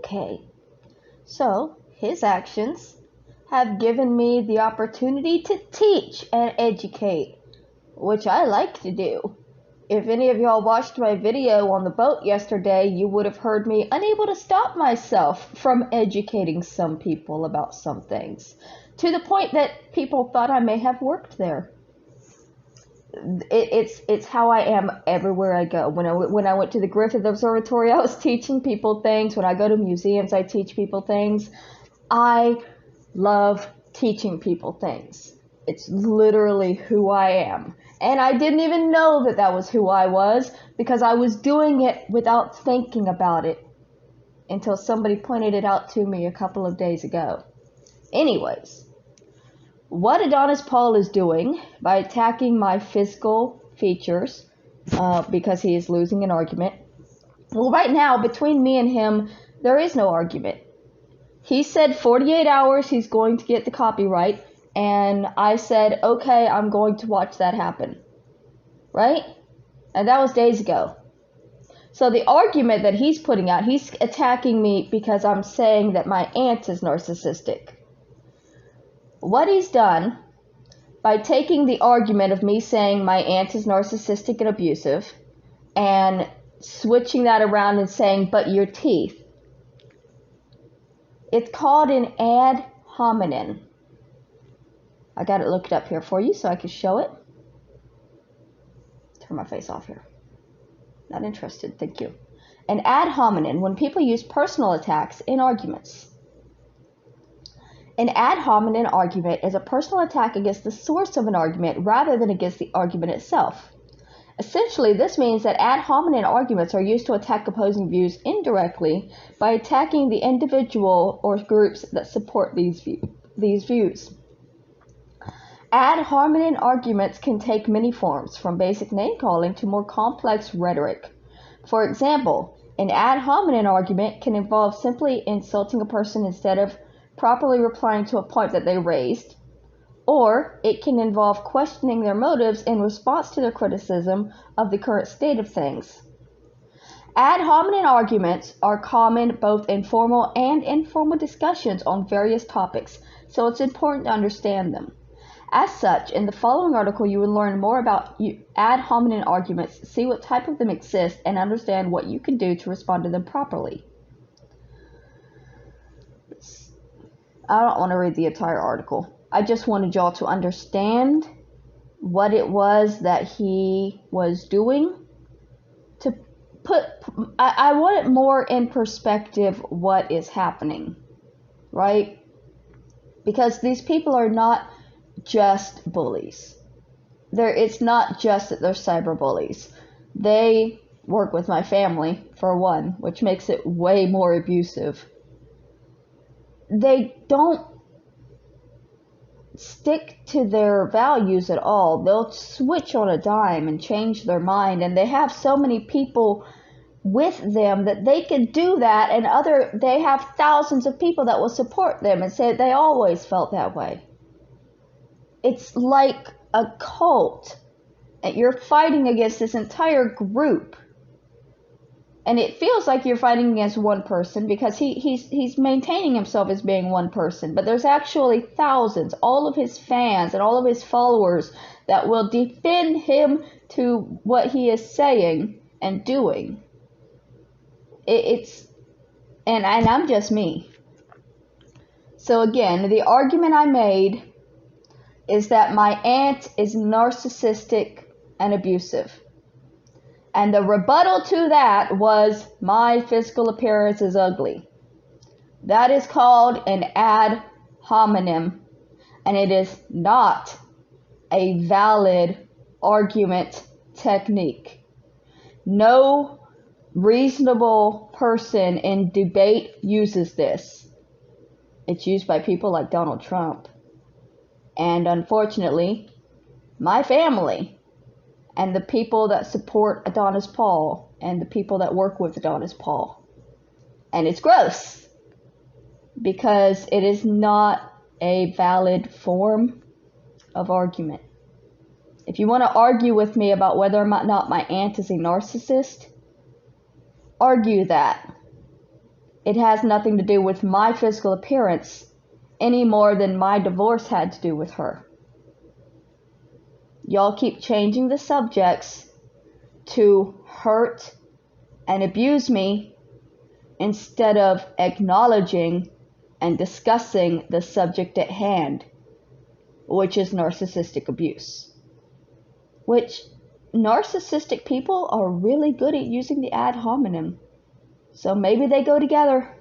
okay. So, his actions have given me the opportunity to teach and educate, which I like to do. If any of y'all watched my video on the boat yesterday, you would have heard me unable to stop myself from educating some people about some things, to the point that people thought I may have worked there. It's how I am everywhere I go. When I went to the Griffith Observatory, I was teaching people things. When I go to museums, I teach people things. I love teaching people things. It's literally who I am. And I didn't even know that that was who I was, because I was doing it without thinking about it until somebody pointed it out to me a couple of days ago. Anyways, what Adonis Paul is doing by attacking my physical features, because he is losing an argument. Well, right now, between me and him, there is no argument. He said 48 hours he's going to get the copyright, and I said, okay, I'm going to watch that happen. Right? And that was days ago. So the argument that he's putting out, he's attacking me because I'm saying that my aunt is narcissistic. What he's done, by taking the argument of me saying my aunt is narcissistic and abusive, and switching that around and saying, but your teeth. It's called an ad hominem. I got it looked up here for you so I can show it. Turn my face off here. Not interested, thank you. An ad hominem, when people use personal attacks in arguments. An ad hominem argument is a personal attack against the source of an argument rather than against the argument itself. Essentially, this means that ad hominem arguments are used to attack opposing views indirectly by attacking the individual or groups that support these views. Ad hominem arguments can take many forms, from basic name-calling to more complex rhetoric. For example, an ad hominem argument can involve simply insulting a person instead of properly replying to a point that they raised, or it can involve questioning their motives in response to their criticism of the current state of things. Ad hominem arguments are common both in formal and informal discussions on various topics, so it's important to understand them. As such, in the following article, you will learn more about ad hominem arguments, see what type of them exist, and understand what you can do to respond to them properly. I don't want to read the entire article. I just wanted y'all to understand what it was that he was doing. I want it more in perspective what is happening, right? Because these people are not just bullies. It's not just that they're cyberbullies. They work with my family, for one, which makes it way more abusive. They don't stick to their values at all. They'll switch on a dime and change their mind, and they have so many people with them that they can do that, and they have thousands of people that will support them and say they always felt that way. It's like a cult, and you're fighting against this entire group. And it feels like you're fighting against one person because he's maintaining himself as being one person. But there's actually thousands, all of his fans and all of his followers that will defend him to what he is saying and doing. And I'm just me. So again, the argument I made is that my aunt is narcissistic and abusive. And the rebuttal to that was, my physical appearance is ugly. That is called an ad hominem, and it is not a valid argument technique. No reasonable person in debate uses this. It's used by people like Donald Trump. And unfortunately, my family and the people that support Adonis Paul, and the people that work with Adonis Paul. And it's gross, because it is not a valid form of argument. If you want to argue with me about whether or not my aunt is a narcissist, argue that. It has nothing to do with my physical appearance any more than my divorce had to do with her. Y'all keep changing the subjects to hurt and abuse me instead of acknowledging and discussing the subject at hand, which is narcissistic abuse. Which narcissistic people are really good at using the ad hominem. So maybe they go together.